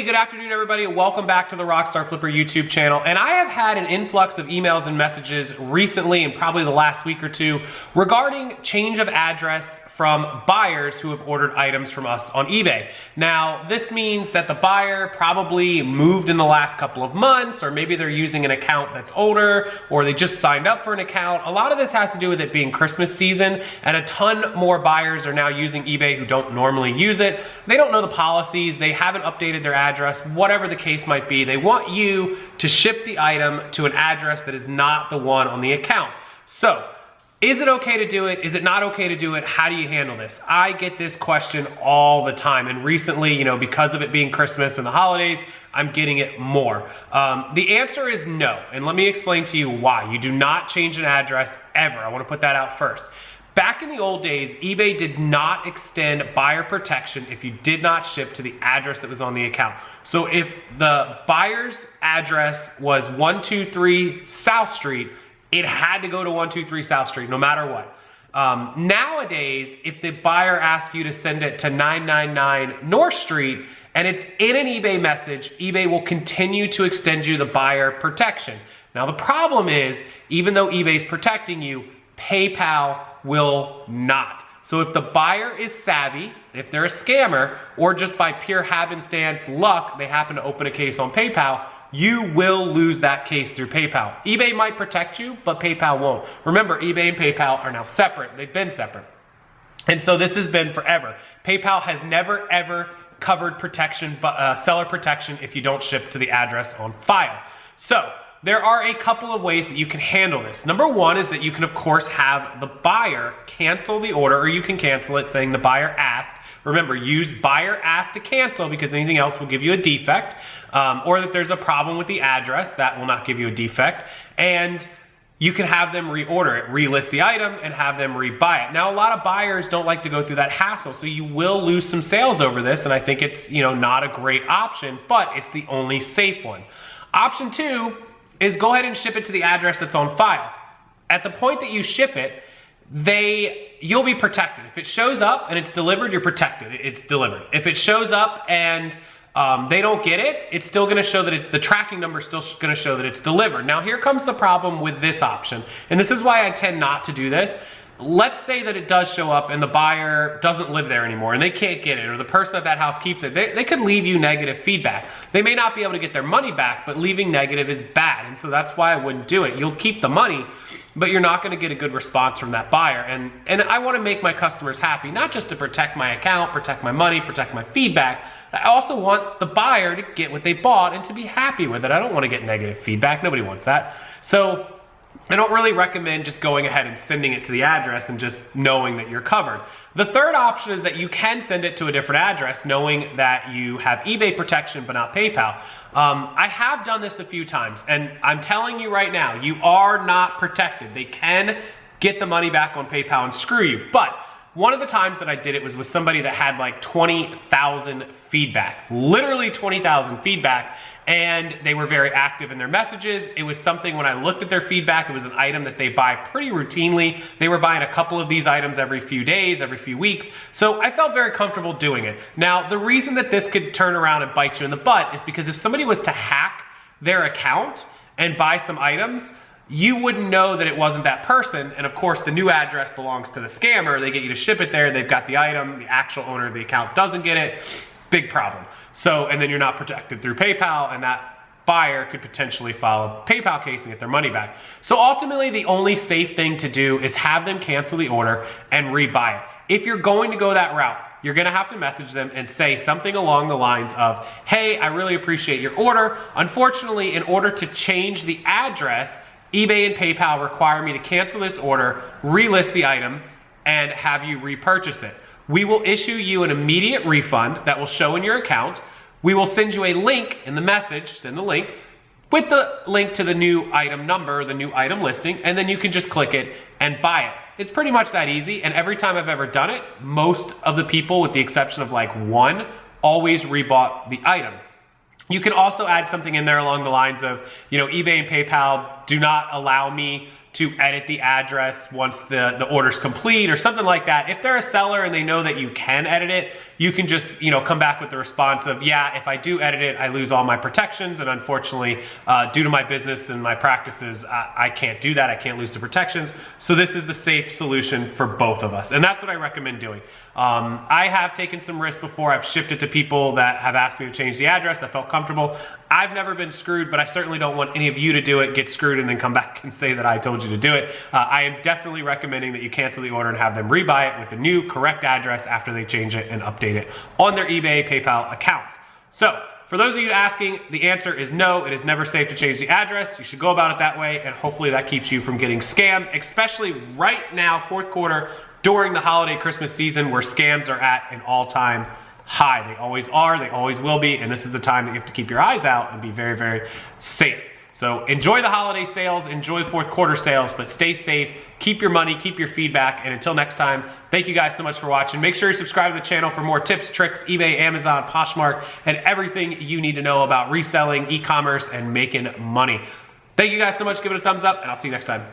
Hey, good afternoon everybody. Welcome back to the Rockstarflipper YouTube channel. And I have had an influx of emails and messages recently and probably the last week or two regarding change of address from buyers who have ordered items from us on eBay. Now, this means that the buyer probably moved in the last couple of months, or maybe they're using an account that's older, or they just signed up for an account. A lot of this has to do with it being Christmas season, and a ton more buyers are now using eBay who don't normally use it. They don't know the policies, they haven't updated their address, whatever the case might be. They want you to ship the item to an address that is not the one on the account. So, is it okay to do it? Is it not okay to do it? How do you handle this? I get this question all the time, and recently, because of it being Christmas and the holidays, I'm getting it more. The answer is no, and let me explain to you why. You do not change an address ever. I want to put that out first. Back in the old days, eBay did not extend buyer protection if you did not ship to the address that was on the account. So if the buyer's address was 123 South Street, it had to go to 123 South Street, no matter what. Nowadays, if the buyer asks you to send it to 999 North Street and it's in an eBay message, eBay will continue to extend you the buyer protection. Now the problem is, even though eBay's protecting you, PayPal will not. So if the buyer is savvy, if they're a scammer, or just by pure happenstance luck, they happen to open a case on PayPal, you will lose that case through PayPal. eBay might protect you, but PayPal won't. Remember, eBay and PayPal are now separate. They've been separate. And so this has been forever. PayPal has never, ever covered protection, seller protection if you don't ship to the address on file. So there are a couple of ways that you can handle this. Number one is that you can, of course, have the buyer cancel the order, or you can cancel it saying the buyer asked. Remember, use buyer asked to cancel because anything else will give you a defect, or that there's a problem with the address, that will not give you a defect. And you can have them reorder it, relist the item, and have them rebuy it. Now, a lot of buyers don't like to go through that hassle, so you will lose some sales over this, and I think it's not a great option, but it's the only safe one. Option two is go ahead and ship it to the address that's on file. At the point that you ship it, you'll be protected. If it shows up and it's delivered, you're protected. It's delivered. If it shows up and they don't get it, it's still going to show that the tracking number is still going to show that it's delivered. Now here comes the problem with this option, and this is why I tend not to do this. Let's say that it does show up and the buyer doesn't live there anymore and they can't get it, or the person at that house keeps it. They could leave you negative feedback. They may not be able to get their money back, but leaving negative is bad, and so that's why I wouldn't do it. You'll keep the money, but you're not going to get a good response from that buyer. And I want to make my customers happy, not just to protect my account, protect my money, protect my feedback. I also want the buyer to get what they bought and to be happy with it. I don't want to get negative feedback. Nobody wants that. So I don't really recommend just going ahead and sending it to the address and just knowing that you're covered. The third option is that you can send it to a different address knowing that you have eBay protection but not PayPal. I have done this a few times, and I'm telling you right now, you are not protected. They can get the money back on PayPal and screw you. But one of the times that I did it was with somebody that had like 20,000 feedback, literally 20,000 feedback, and they were very active in their messages. It was something, when I looked at their feedback, it was an item that they buy pretty routinely. They were buying a couple of these items every few days, every few weeks. So I felt very comfortable doing it. Now, the reason that this could turn around and bite you in the butt is because if somebody was to hack their account and buy some items, you wouldn't know that it wasn't that person. And of course, the new address belongs to the scammer. They get you to ship it there. They've got the item. The actual owner of the account doesn't get it. Big problem. So, and then you're not protected through PayPal, and that buyer could potentially file a PayPal case and get their money back. So ultimately, the only safe thing to do is have them cancel the order and rebuy it. If you're going to go that route, you're gonna have to message them and say something along the lines of, hey, I really appreciate your order. Unfortunately, in order to change the address, eBay and PayPal require me to cancel this order, relist the item, and have you repurchase it. We will issue you an immediate refund that will show in your account. We will send you a link in the message, send the link, with the link to the new item number, the new item listing, and then you can just click it and buy it. It's pretty much that easy, and every time I've ever done it, most of the people, with the exception of like one, always rebought the item. You can also add something in there along the lines of, eBay and PayPal do not allow me to edit the address once the order's complete or something like that. If they're a seller and they know that you can edit it, you can just, come back with the response of, yeah, if I do edit it, I lose all my protections, and unfortunately, due to my business and my practices, I can't do that. I can't lose the protections. So this is the safe solution for both of us, and that's what I recommend doing. I have taken some risks before. I've shipped it to people that have asked me to change the address. I felt comfortable. I've never been screwed, but I certainly don't want any of you to do it, get screwed, and then come back and say that I told you to do it. I am definitely recommending that you cancel the order and have them rebuy it with the new correct address after they change it and update it on their eBay, PayPal accounts. So, for those of you asking, the answer is no. It is never safe to change the address. You should go about it that way, and hopefully that keeps you from getting scammed, especially right now, fourth quarter, during the holiday Christmas season, where scams are at an all-time high. They always are, they always will be, and this is the time that you have to keep your eyes out and be very, very safe. So enjoy the holiday sales, enjoy the fourth quarter sales, but stay safe, keep your money, keep your feedback, and until next time, thank you guys so much for watching. Make sure you subscribe to the channel for more tips, tricks, eBay, Amazon, Poshmark, and everything you need to know about reselling, e-commerce, and making money. Thank you guys so much. Give it a thumbs up, and I'll see you next time.